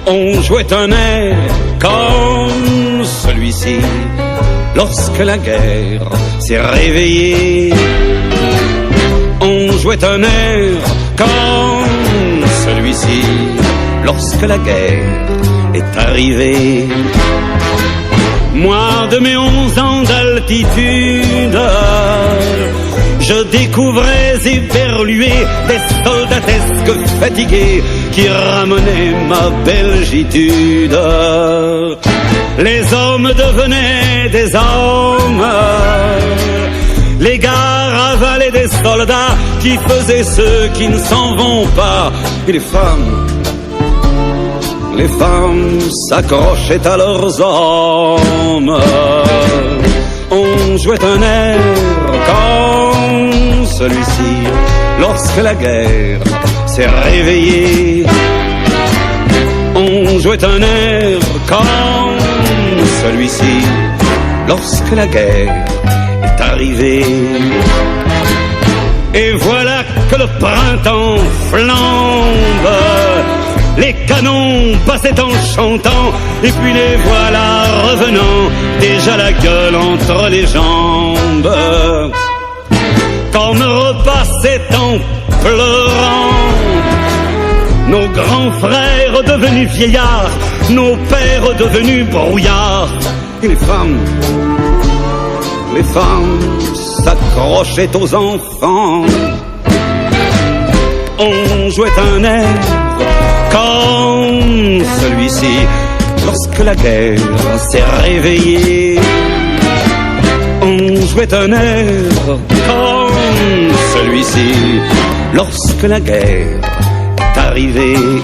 On jouait un air comme celui-ci lorsque la guerre s'est réveillée. On jouait un air comme celui-ci lorsque la guerre est arrivée. Moi, de mes 11 ans d'altitude, je découvrais éberlué des soldatesques fatigués qui ramenaient ma belgitude. Les hommes devenaient des hommes, les gars ravalaient des soldats qui faisaient ceux qui ne s'en vont pas. Et les femmes s'accrochaient à leurs hommes. On jouait un air comme celui-ci lorsque la guerre s'est réveillée. On jouait un air comme celui-ci lorsque la guerre est arrivée. Et voilà que le printemps flambe, les canons passaient en chantant, et puis les voilà revenant, déjà la gueule entre les jambes. Comme repassaient en pleurant nos grands frères devenus vieillards, nos pères devenus brouillards. Et les femmes s'accrochaient aux enfants. On jouait un air comme celui-ci lorsque la guerre s'est réveillée. On jouait un air comme celui-ci lorsque la guerre est arrivée.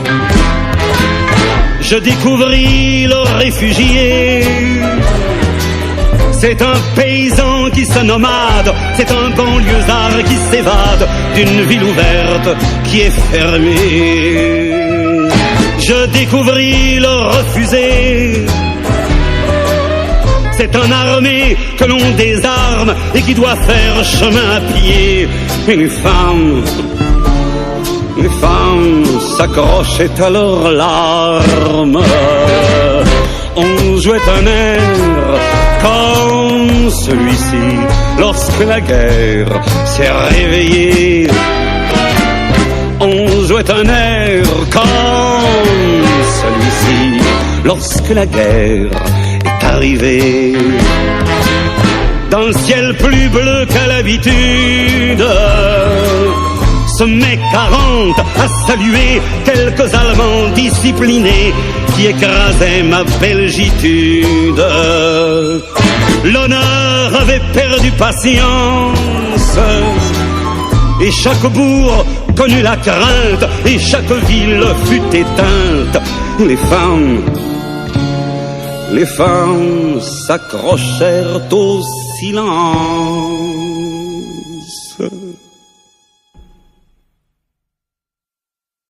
Je découvris le réfugié. C'est un paysan qui se nomade, c'est un banlieusard qui s'évade d'une ville ouverte qui est fermée. Je découvris le refusé. C'est un armé que l'on désarme et qui doit faire chemin à pied. Et les femmes s'accrochaient à leurs larmes. On jouait un air comme celui-ci lorsque la guerre s'est réveillée. On jouait un air comme celui-ci lorsque la guerre est arrivée. Dans le ciel plus bleu qu'à l'habitude, ce mai 40 a salué quelques Allemands disciplinés qui écrasaient ma belgitude. L'honneur avait perdu patience, et chaque bourg connut la crainte, et chaque ville fut éteinte. Les femmes s'accrochèrent au silence.